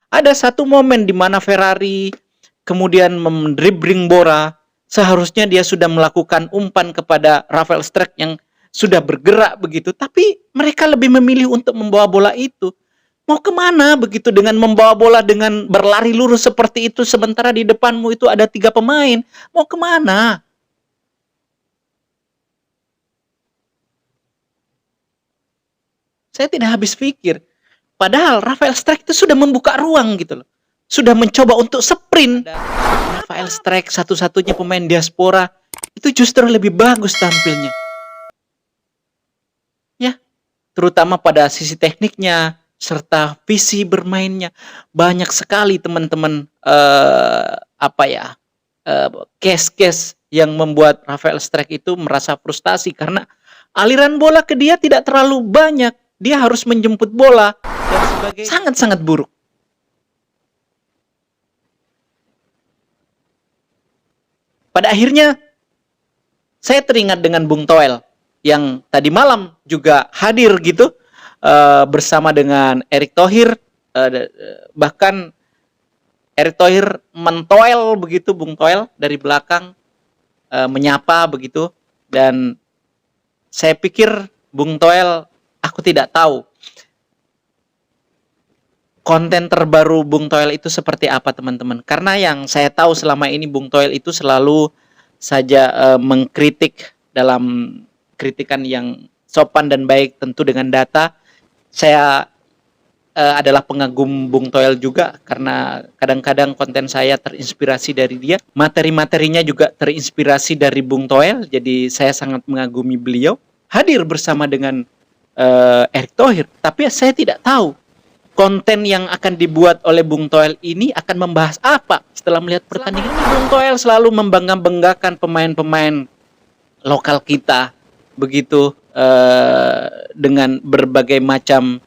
Ada satu momen di mana Ferrari kemudian mendribbling bola, seharusnya dia sudah melakukan umpan kepada Rafael Struijk yang sudah bergerak begitu, tapi mereka lebih memilih untuk membawa bola itu. Mau kemana begitu dengan membawa bola dengan berlari lurus seperti itu, sementara di depanmu itu ada 3 pemain. Mau kemana? Saya tidak habis pikir. Padahal Rafael Struijk itu sudah membuka ruang gitu loh. Sudah mencoba untuk sprint. Rafael Struijk satu-satunya pemain diaspora itu justru lebih bagus tampilnya. Ya, terutama pada sisi tekniknya serta visi bermainnya. Banyak sekali teman-teman case-case yang membuat Rafael Struijk itu merasa frustasi karena aliran bola ke dia tidak terlalu banyak. Dia harus menjemput bola dan sebagainya. Sangat-sangat buruk. Pada akhirnya saya teringat dengan Bung Toel yang tadi malam juga hadir gitu bersama dengan Erick Thohir, bahkan Erick Thohir mentoel begitu Bung Toel dari belakang, menyapa begitu, dan saya pikir Bung Toel, aku tidak tahu konten terbaru Bung Toel itu seperti apa teman-teman. Karena yang saya tahu selama ini Bung Toel itu selalu saja mengkritik dalam kritikan yang sopan dan baik, tentu dengan data. Saya adalah pengagum Bung Toel juga karena kadang-kadang konten saya terinspirasi dari dia. Materi-materinya juga terinspirasi dari Bung Toel, jadi saya sangat mengagumi beliau. Hadir bersama dengan Erick Thohir, tapi saya tidak tahu konten yang akan dibuat oleh Bung Toel ini akan membahas apa. Setelah melihat pertandingan ini, Bung Toel selalu membangga-banggakan pemain-pemain lokal kita, begitu dengan berbagai macam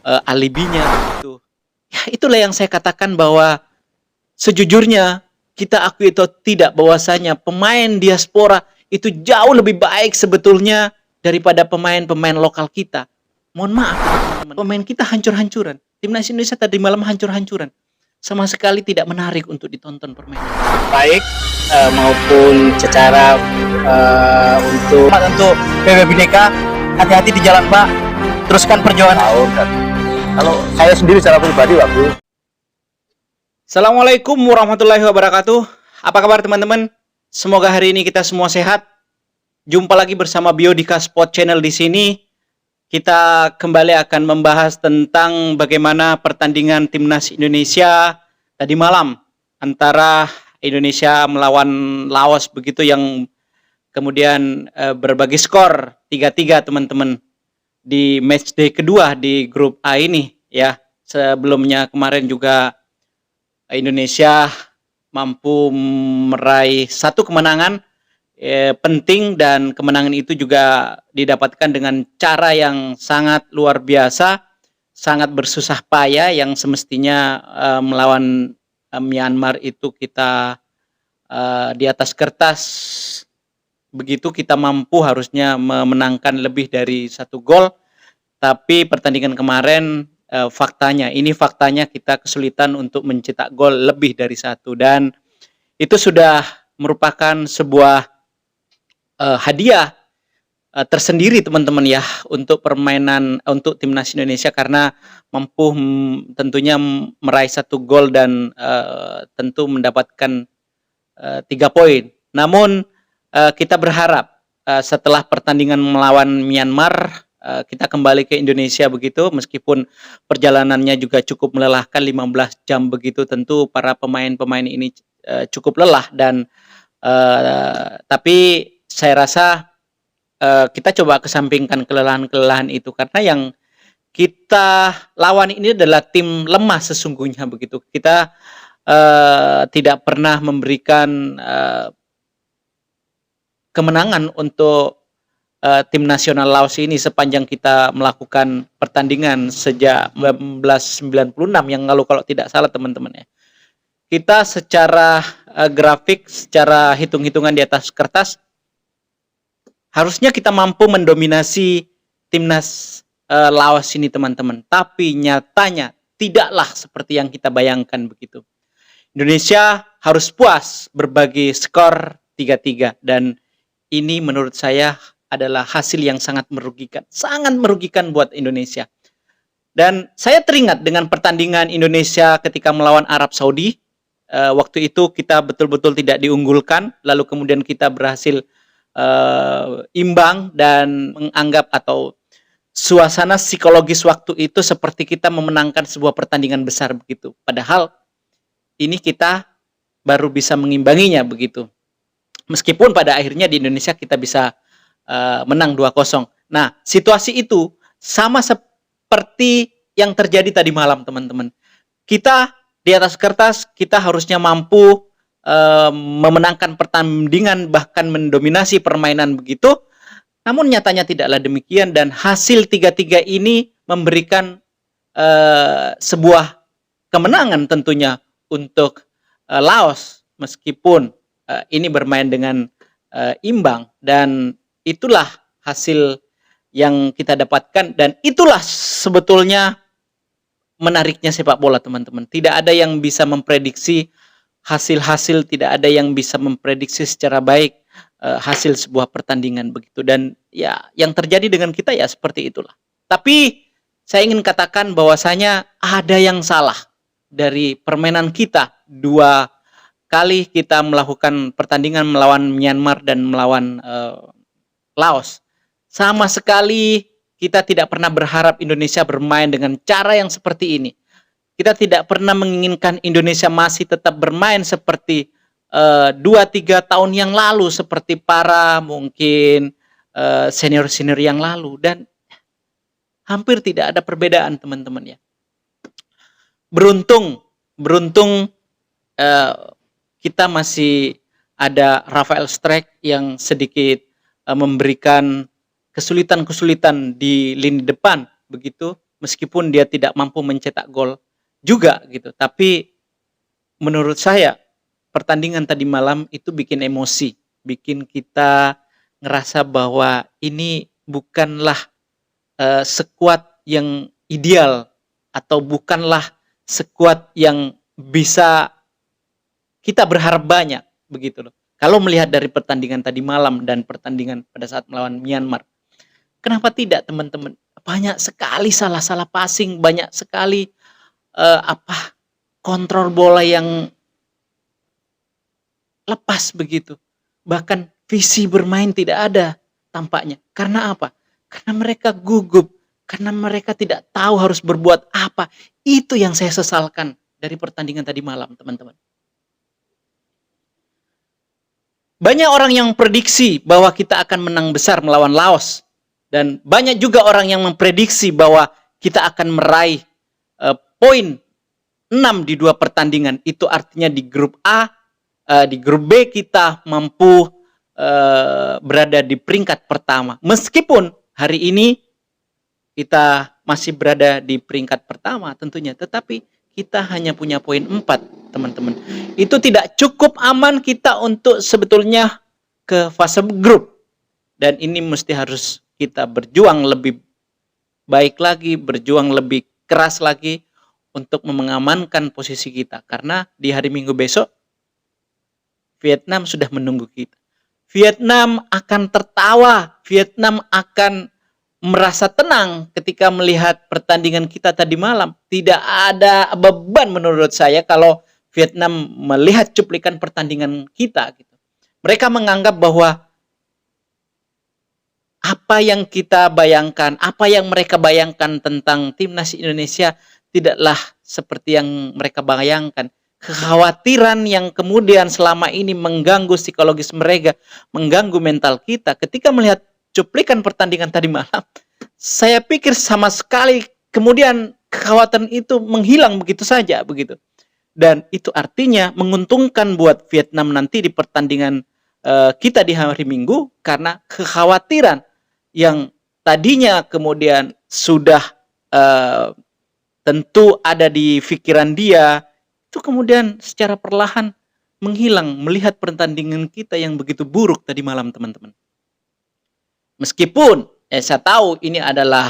alibinya begitu. Ya, itulah yang saya katakan bahwa sejujurnya kita akui atau tidak bahwasanya pemain diaspora itu jauh lebih baik sebetulnya daripada pemain-pemain lokal kita. Mohon maaf, teman-teman, pemain kita hancur-hancuran. Timnas Indonesia tadi malam hancur-hancuran. Sama sekali tidak menarik untuk ditonton permainan. Baik maupun secara untuk PB Bhinneka, hati-hati di jalan Pak. Teruskan perjuangan. Kalau saya sendiri secara pribadi Pak Bro. Assalamualaikum warahmatullahi wabarakatuh. Apa kabar teman-teman? Semoga hari ini kita semua sehat. Jumpa lagi bersama Biodika Sport Channel di sini. Kita kembali akan membahas tentang bagaimana pertandingan Timnas Indonesia tadi malam antara Indonesia melawan Laos begitu, yang kemudian berbagi skor 3-3 teman-teman di matchday kedua di grup A ini ya. Sebelumnya kemarin juga Indonesia mampu meraih satu kemenangan penting, dan kemenangan itu juga didapatkan dengan cara yang sangat luar biasa, sangat bersusah payah, yang semestinya melawan Myanmar itu kita di atas kertas begitu kita mampu harusnya memenangkan lebih dari 1 gol, tapi pertandingan kemarin faktanya kita kesulitan untuk mencetak gol lebih dari 1, dan itu sudah merupakan sebuah hadiah tersendiri teman-teman ya untuk permainan untuk Timnas Indonesia, karena mampu tentunya meraih 1 gol dan tentu mendapatkan 3 poin. Namun kita berharap setelah pertandingan melawan Myanmar kita kembali ke Indonesia begitu, meskipun perjalanannya juga cukup melelahkan 15 jam begitu, tentu para pemain-pemain ini cukup lelah, dan tapi saya rasa kita coba kesampingkan kelelahan-kelelahan itu, karena yang kita lawan ini adalah tim lemah sesungguhnya begitu. Kita tidak pernah memberikan kemenangan untuk tim nasional Laos ini sepanjang kita melakukan pertandingan sejak 1996 yang lalu kalau tidak salah teman-teman ya. Kita secara grafik, secara hitung-hitungan di atas kertas, harusnya kita mampu mendominasi timnas Laos ini teman-teman. Tapi nyatanya tidaklah seperti yang kita bayangkan begitu. Indonesia harus puas berbagi skor 3-3 dan ini menurut saya adalah hasil yang sangat merugikan buat Indonesia. Dan saya teringat dengan pertandingan Indonesia ketika melawan Arab Saudi. Waktu itu kita betul-betul tidak diunggulkan, lalu kemudian kita berhasil imbang dan menganggap atau suasana psikologis waktu itu seperti kita memenangkan sebuah pertandingan besar begitu. Padahal ini kita baru bisa mengimbanginya begitu. Meskipun pada akhirnya di Indonesia kita bisa menang 2-0. Nah, situasi itu sama seperti yang terjadi tadi malam, teman-teman. Kita di atas kertas, kita harusnya mampu memenangkan pertandingan, bahkan mendominasi permainan begitu. Namun nyatanya tidaklah demikian dan hasil 3-3 ini memberikan sebuah kemenangan tentunya untuk Laos meskipun ini bermain dengan imbang dan itulah hasil yang kita dapatkan dan itulah sebetulnya menariknya sepak bola, teman-teman. Tidak ada yang bisa memprediksi hasil-hasil, tidak ada yang bisa memprediksi secara baik hasil sebuah pertandingan begitu dan ya yang terjadi dengan kita ya seperti itulah. Tapi saya ingin katakan bahwasanya ada yang salah dari permainan kita. 2 kali kita melakukan pertandingan melawan Myanmar dan melawan Laos. Sama sekali kita tidak pernah berharap Indonesia bermain dengan cara yang seperti ini. Kita tidak pernah menginginkan Indonesia masih tetap bermain seperti 2-3 tahun yang lalu, seperti para mungkin senior-senior yang lalu. Dan hampir tidak ada perbedaan, teman-teman ya. Beruntung kita masih ada Rafael Strijk yang sedikit memberikan kesulitan-kesulitan di lini depan begitu, meskipun dia tidak mampu mencetak gol juga gitu. Tapi menurut saya pertandingan tadi malam itu bikin emosi, bikin kita ngerasa bahwa ini bukanlah skuad yang ideal atau bukanlah skuad yang bisa kita berharap banyak begitu loh. Kalau melihat dari pertandingan tadi malam dan pertandingan pada saat melawan Myanmar, kenapa tidak, teman-teman? Banyak sekali salah-salah passing, banyak sekali kontrol bola yang lepas begitu. Bahkan visi bermain tidak ada tampaknya. Karena apa? Karena mereka gugup, karena mereka tidak tahu harus berbuat apa. Itu yang saya sesalkan dari pertandingan tadi malam, teman-teman. Banyak orang yang prediksi bahwa kita akan menang besar melawan Laos. Dan banyak juga orang yang memprediksi bahwa kita akan meraih poin 6 di 2 pertandingan. Itu artinya di grup A, di grup B kita mampu berada di peringkat pertama. Meskipun hari ini kita masih berada di peringkat pertama tentunya. Tetapi kita hanya punya poin 4, teman-teman. Itu tidak cukup aman kita untuk sebetulnya ke fase grup. Dan ini mesti harus kita berjuang lebih baik lagi, berjuang lebih keras lagi untuk mengamankan posisi kita. Karena di hari Minggu besok, Vietnam sudah menunggu kita. Vietnam akan tertawa, Vietnam akan merasa tenang ketika melihat pertandingan kita tadi malam. Tidak ada beban menurut saya kalau Vietnam melihat cuplikan pertandingan kita. Mereka menganggap bahwa apa yang kita bayangkan, apa yang mereka bayangkan tentang timnas Indonesia tidaklah seperti yang mereka bayangkan. Kekhawatiran yang kemudian selama ini mengganggu psikologis mereka, mengganggu mental kita. Ketika melihat cuplikan pertandingan tadi malam, saya pikir sama sekali kemudian kekhawatiran itu menghilang begitu saja begitu. Dan itu artinya menguntungkan buat Vietnam nanti di pertandingan kita di hari Minggu, karena kekhawatiran yang tadinya kemudian sudah tentu ada di pikiran dia, itu kemudian secara perlahan menghilang melihat pertandingan kita yang begitu buruk tadi malam, teman-teman. Meskipun saya tahu ini adalah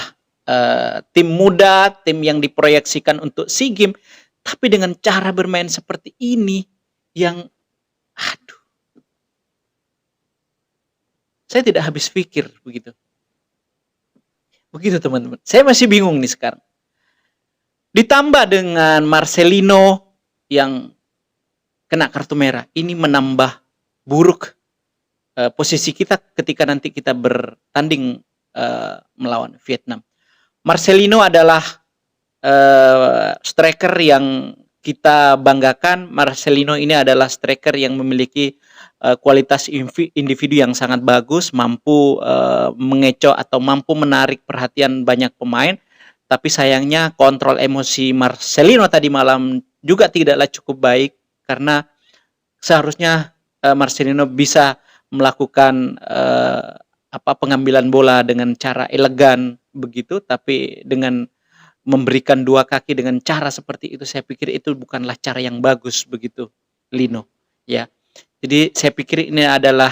tim muda, tim yang diproyeksikan untuk SEA Games, tapi dengan cara bermain seperti ini yang aduh, saya tidak habis pikir begitu. Begitu teman-teman. Saya masih bingung nih sekarang. Ditambah dengan Marcelino yang kena kartu merah, ini menambah buruk posisi kita ketika nanti kita bertanding melawan Vietnam. Marcelino adalah striker yang kita banggakan. Marcelino ini adalah striker yang memiliki kualitas individu yang sangat bagus, mampu mengecoh atau mampu menarik perhatian banyak pemain. Tapi sayangnya kontrol emosi Marcelino tadi malam juga tidaklah cukup baik, karena seharusnya Marcelino bisa melakukan pengambilan bola dengan cara elegan begitu, tapi dengan memberikan dua kaki dengan cara seperti itu, saya pikir itu bukanlah cara yang bagus begitu, Lino. Ya, jadi saya pikir ini adalah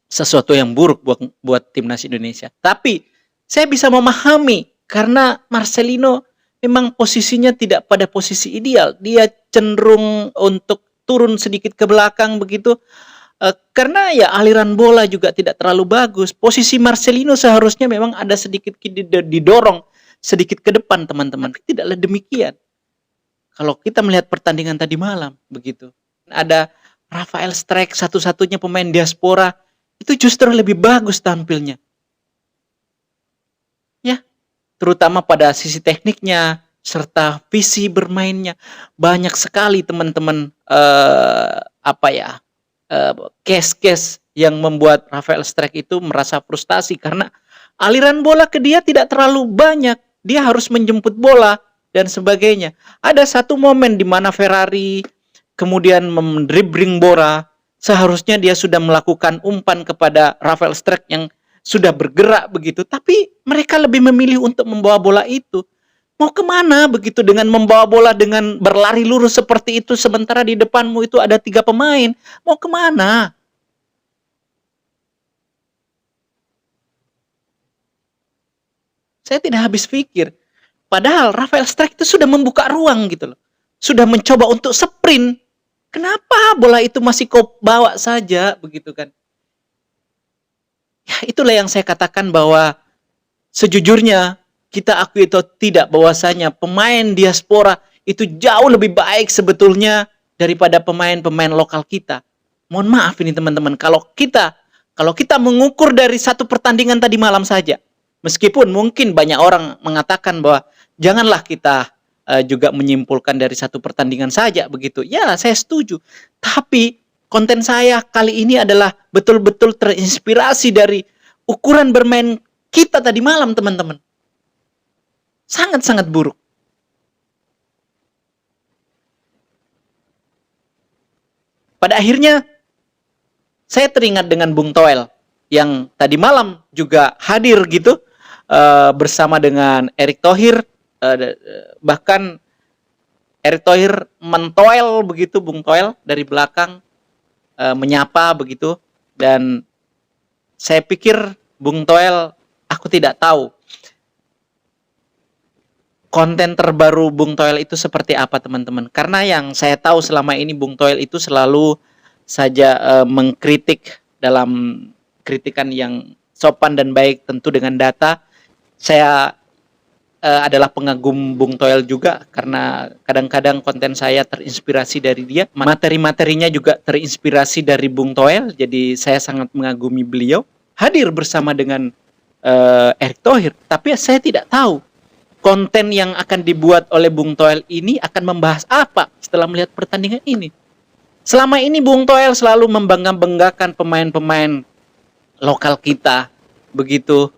sesuatu yang buruk buat timnas Indonesia. Tapi saya bisa memahami karena Marcelino memang posisinya tidak pada posisi ideal. Dia cenderung untuk turun sedikit ke belakang begitu. Karena ya aliran bola juga tidak terlalu bagus. Posisi Marcelino seharusnya memang ada sedikit didorong sedikit ke depan, teman-teman. Tidaklah demikian. Kalau kita melihat pertandingan tadi malam begitu. Ada Rafael Strijk, satu-satunya pemain diaspora, itu justru lebih bagus tampilnya. Ya, terutama pada sisi tekniknya serta visi bermainnya. Banyak sekali teman-teman case-case yang membuat Rafael Strijk itu merasa frustasi karena aliran bola ke dia tidak terlalu banyak. Dia harus menjemput bola dan sebagainya. Ada satu momen di mana Ferrari kemudian mendribbling bola, seharusnya dia sudah melakukan umpan kepada Rafael Strijk yang sudah bergerak begitu, tapi mereka lebih memilih untuk membawa bola itu. Mau kemana begitu dengan membawa bola dengan berlari lurus seperti itu, sementara di depanmu itu ada 3 pemain. Mau kemana? Saya tidak habis pikir. Padahal Rafael Strijk itu sudah membuka ruang gitu loh. Sudah mencoba untuk sprint. Kenapa bola itu masih kau bawa saja begitu kan? Ya, itulah yang saya katakan bahwa sejujurnya kita akui atau tidak bahwasanya pemain diaspora itu jauh lebih baik sebetulnya daripada pemain-pemain lokal kita. Mohon maaf ini teman-teman, kalau kita mengukur dari satu pertandingan tadi malam saja, meskipun mungkin banyak orang mengatakan bahwa janganlah kita juga menyimpulkan dari satu pertandingan saja begitu. Ya, saya setuju. Tapi konten saya kali ini adalah betul-betul terinspirasi dari ukuran bermain kita tadi malam, teman-teman. Sangat-sangat buruk. Pada akhirnya saya teringat dengan Bung Toel yang tadi malam juga hadir gitu bersama dengan Erick Thohir, bahkan Erick Thohir mentoel begitu Bung Toel dari belakang, menyapa begitu, dan saya pikir Bung Toel, aku tidak tahu konten terbaru Bung Toel itu seperti apa teman-teman. Karena yang saya tahu selama ini Bung Toel itu selalu saja mengkritik dalam kritikan yang sopan dan baik, tentu dengan data. Saya adalah pengagum Bung Toel juga karena kadang-kadang konten saya terinspirasi dari dia. Materi-materinya juga terinspirasi dari Bung Toel. Jadi saya sangat mengagumi beliau. Hadir bersama dengan Erick Thohir. Tapi saya tidak tahu konten yang akan dibuat oleh Bung Toel ini akan membahas apa setelah melihat pertandingan ini. Selama ini Bung Toel selalu membangga-banggakan pemain-pemain lokal kita begitu,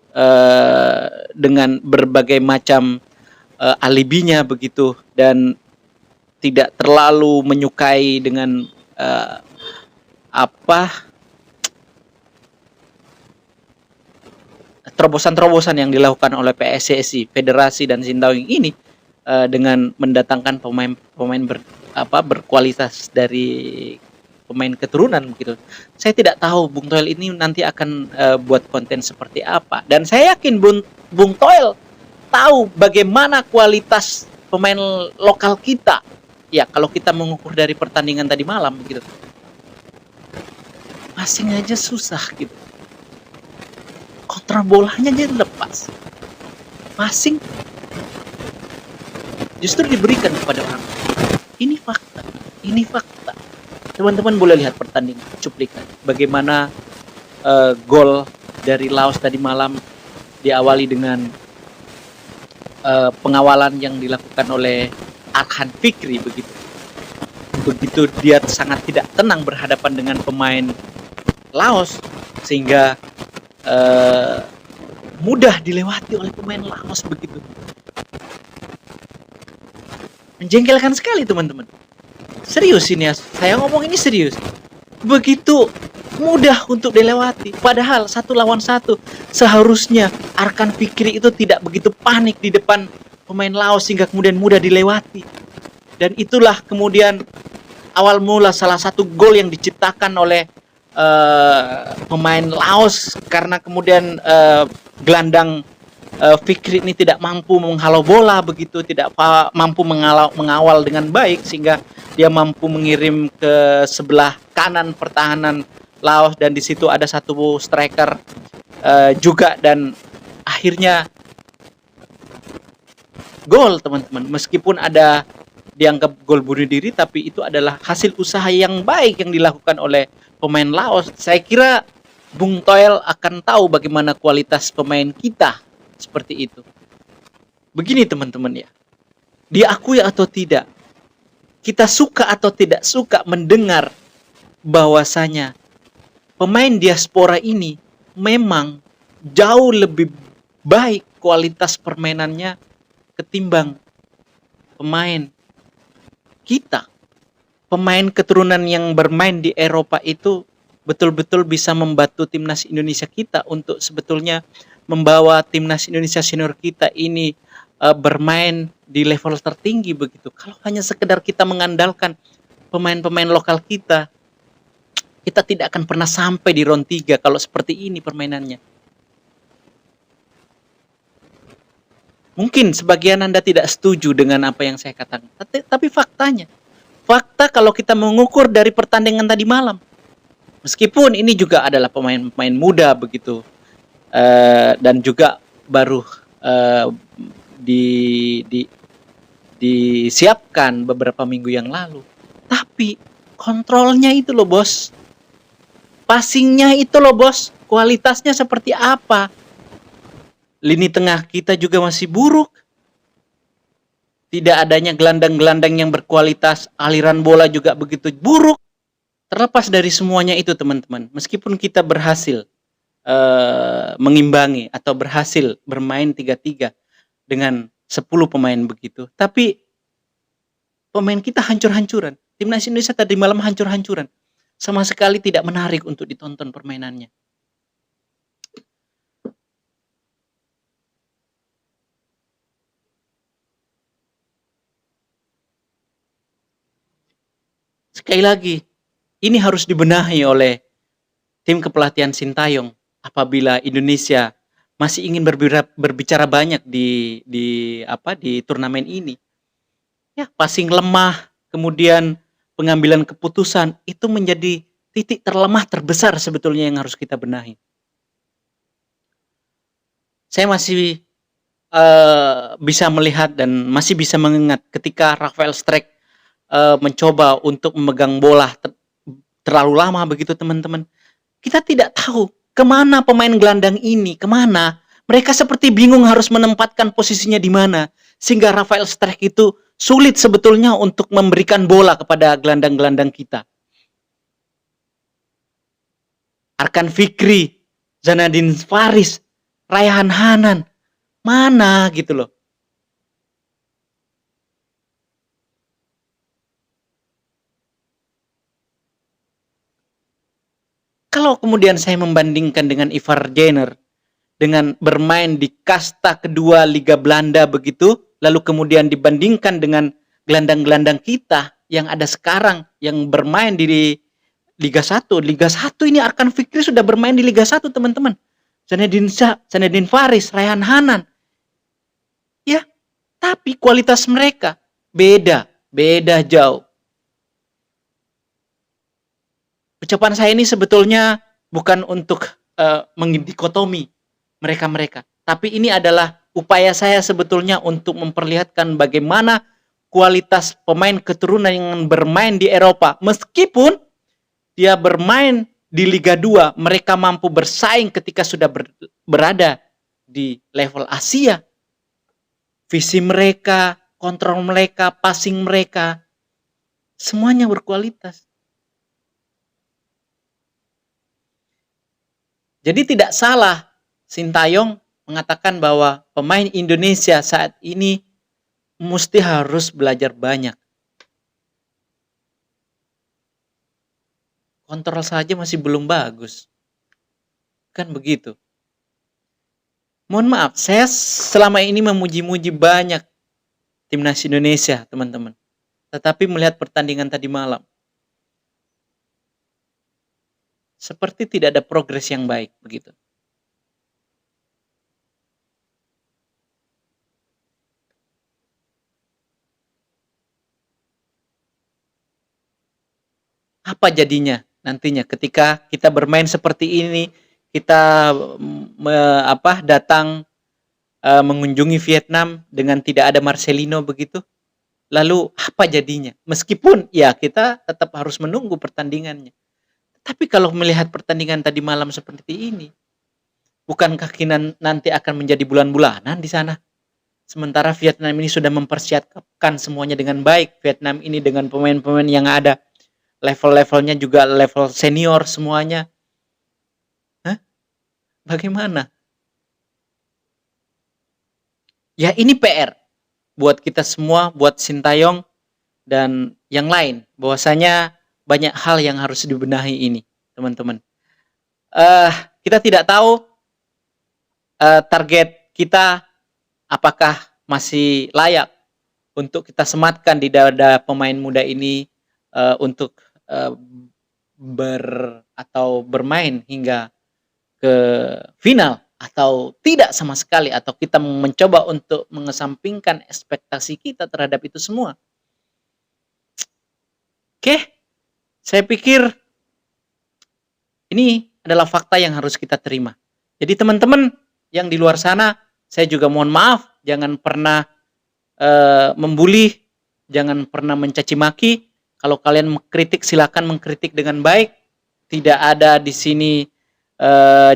dengan berbagai macam alibinya begitu, dan tidak terlalu menyukai dengan terobosan-terobosan yang dilakukan oleh PSSI, Federasi dan Sintayong ini dengan mendatangkan pemain berkualitas dari pemain keturunan begitu. Saya tidak tahu Bung Toel ini nanti akan buat konten seperti apa, dan saya yakin Bung Toel tahu bagaimana kualitas pemain lokal kita. Ya, kalau kita mengukur dari pertandingan tadi malam gitu. Passing aja susah gitu. Kontrol bolanya aja lepas. Passing justru diberikan kepada orang. Ini fakta. Ini fakta. Teman-teman boleh lihat pertandingan cuplikan. Bagaimana gol dari Laos tadi malam diawali dengan pengawalan yang dilakukan oleh Arhan Fikri begitu. Begitu dia sangat tidak tenang berhadapan dengan pemain Laos sehingga mudah dilewati oleh pemain Laos begitu. Menjengkelkan sekali teman-teman. Serius ini ya, saya ngomong ini serius. Begitu mudah untuk dilewati. Padahal 1 lawan 1 seharusnya Arhan Fikri itu tidak begitu panik di depan pemain Laos sehingga kemudian mudah dilewati. Dan itulah kemudian awal mula salah satu gol yang diciptakan oleh pemain Laos karena kemudian gelandang Fikri ini tidak mampu menghalau bola begitu, tidak mampu mengawal dengan baik sehingga dia mampu mengirim ke sebelah kanan pertahanan Laos dan di situ ada satu striker juga dan akhirnya gol teman-teman. Meskipun ada dianggap gol bunuh diri tapi itu adalah hasil usaha yang baik yang dilakukan oleh pemain Laos. Saya kira Bung Toel akan tahu bagaimana kualitas pemain kita seperti itu. Begini teman-teman ya. Diakui atau tidak, kita suka atau tidak suka mendengar bahwasanya pemain diaspora ini memang jauh lebih baik kualitas permainannya ketimbang pemain kita. Pemain keturunan yang bermain di Eropa itu betul-betul bisa membantu timnas Indonesia kita untuk sebetulnya membawa timnas Indonesia senior kita ini bermain di level tertinggi begitu. Kalau hanya sekedar kita mengandalkan pemain-pemain lokal kita, kita tidak akan pernah sampai di round 3 kalau seperti ini permainannya. Mungkin sebagian Anda tidak setuju dengan apa yang saya katakan. Tapi faktanya. Fakta kalau kita mengukur dari pertandingan tadi malam. Meskipun ini juga adalah pemain-pemain muda begitu. Dan juga baru disiapkan beberapa minggu yang lalu. Tapi kontrolnya itu loh bos. Passingnya itu loh bos. Kualitasnya seperti apa? Lini tengah kita juga masih buruk. Tidak adanya gelandang-gelandang yang berkualitas. Aliran bola juga begitu buruk. Terlepas dari semuanya itu teman-teman. Meskipun kita berhasil mengimbangi atau berhasil bermain 3-3 dengan 10 pemain begitu. Tapi pemain kita hancur-hancuran. Timnas Indonesia tadi malam hancur-hancuran. Sama sekali tidak menarik untuk ditonton permainannya. Sekali lagi, ini harus dibenahi oleh tim kepelatihan Sintayong apabila Indonesia masih ingin berbicara banyak di turnamen ini. Ya, passing lemah, kemudian pengambilan keputusan itu menjadi titik terlemah terbesar sebetulnya yang harus kita benahi. Saya masih bisa melihat dan masih bisa mengingat ketika Rafael Strijk mencoba untuk memegang bola terlalu lama begitu teman-teman. Kita tidak tahu kemana pemain gelandang ini, kemana. Mereka seperti bingung harus menempatkan posisinya di mana. Sehingga Rafael Strijk itu sulit sebetulnya untuk memberikan bola kepada gelandang-gelandang kita. Arhan Fikri, Zanadin Faris, Raihan Hanan. Mana gitu loh. Kalau kemudian saya membandingkan dengan Ivar Jenner dengan bermain di kasta kedua Liga Belanda begitu, lalu kemudian dibandingkan dengan gelandang-gelandang kita yang ada sekarang yang bermain di Liga 1. Liga 1 ini Arhan Fikri sudah bermain di Liga 1 teman-teman. Zanedine Faris, Raihan Hanan. Tapi kualitas mereka beda jauh. Ucapan saya ini sebetulnya bukan untuk mendikotomi mereka-mereka. Tapi ini adalah upaya saya sebetulnya untuk memperlihatkan bagaimana kualitas pemain keturunan yang bermain di Eropa. Meskipun dia bermain di Liga 2, mereka mampu bersaing ketika sudah berada di level Asia. Visi mereka, kontrol mereka, passing mereka, semuanya berkualitas. Jadi tidak salah Sintayong mengatakan bahwa pemain Indonesia saat ini mesti harus belajar banyak. Kontrol saja masih belum bagus. Kan begitu. Mohon maaf, saya selama ini memuji-muji banyak timnas Indonesia, teman-teman. Tetapi melihat pertandingan tadi malam, seperti tidak ada progres yang baik, begitu. Apa jadinya nantinya ketika kita bermain seperti ini, kita datang mengunjungi Vietnam dengan tidak ada Marcelino begitu? Lalu apa jadinya? Meskipun ya kita tetap harus menunggu pertandingannya. Tapi kalau melihat pertandingan tadi malam seperti ini, bukankah kita nanti akan menjadi bulan-bulanan di sana? Sementara Vietnam ini sudah mempersiapkan semuanya dengan baik. Vietnam ini dengan pemain-pemain yang ada, level-levelnya juga level senior semuanya. Hah? Bagaimana? Ya ini PR buat kita semua, buat Sintayong dan yang lain. Bahwasanya banyak hal yang harus dibenahi ini, teman-teman. Kita tidak tahu target kita apakah masih layak untuk kita sematkan di dada pemain muda ini untuk bermain hingga ke final atau tidak sama sekali, atau kita mencoba untuk mengesampingkan ekspektasi kita terhadap itu semua. Oke. Saya pikir ini adalah fakta yang harus kita terima. Jadi teman-teman yang di luar sana, saya juga mohon maaf, jangan pernah membuli, jangan pernah mencaci maki. Kalau kalian mengkritik, silakan mengkritik dengan baik. Tidak ada di sini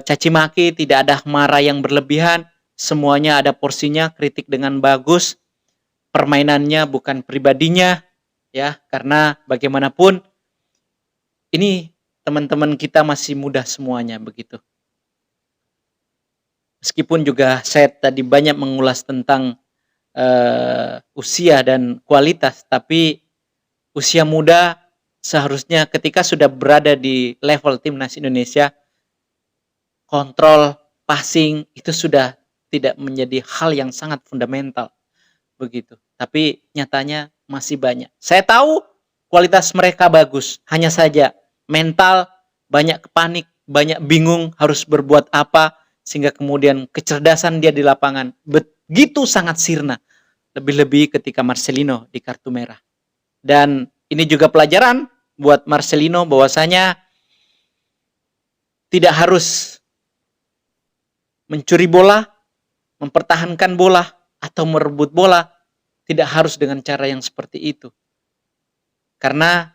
caci maki, tidak ada marah yang berlebihan. Semuanya ada porsinya, kritik dengan bagus. Permainannya bukan pribadinya, ya, karena bagaimanapun ini teman-teman kita masih muda semuanya begitu. Meskipun juga saya tadi banyak mengulas tentang usia dan kualitas, tapi usia muda seharusnya ketika sudah berada di level timnas Indonesia, kontrol, passing itu sudah tidak menjadi hal yang sangat fundamental begitu. Tapi nyatanya masih banyak. Saya tahu kualitas mereka bagus, hanya saja mental banyak panik, banyak bingung harus berbuat apa, sehingga kemudian kecerdasan dia di lapangan begitu sangat sirna. Lebih-lebih ketika Marcelino di kartu merah. Dan ini juga pelajaran buat Marcelino bahwasanya tidak harus mencuri bola, mempertahankan bola, atau merebut bola. Tidak harus dengan cara yang seperti itu. Karena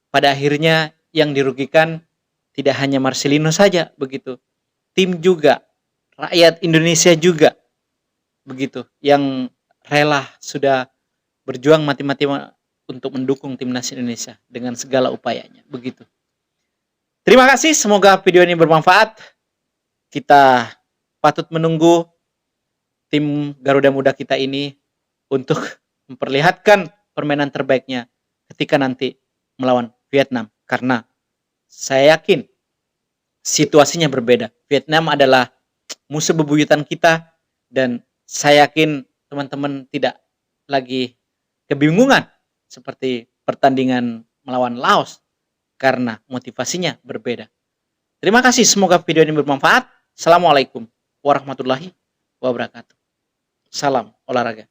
pada akhirnya yang dirugikan tidak hanya Marcelino saja begitu. Tim juga, rakyat Indonesia juga begitu, yang rela sudah berjuang mati-mati untuk mendukung timnas Indonesia dengan segala upayanya begitu. Terima kasih, semoga video ini bermanfaat. Kita patut menunggu tim Garuda Muda kita ini untuk memperlihatkan permainan terbaiknya ketika nanti melawan Vietnam. Karena saya yakin situasinya berbeda. Vietnam adalah musuh bebuyutan kita, dan saya yakin teman-teman tidak lagi kebingungan seperti pertandingan melawan Laos karena motivasinya berbeda. Terima kasih, semoga video ini bermanfaat. Assalamualaikum warahmatullahi wabarakatuh. Salam olahraga.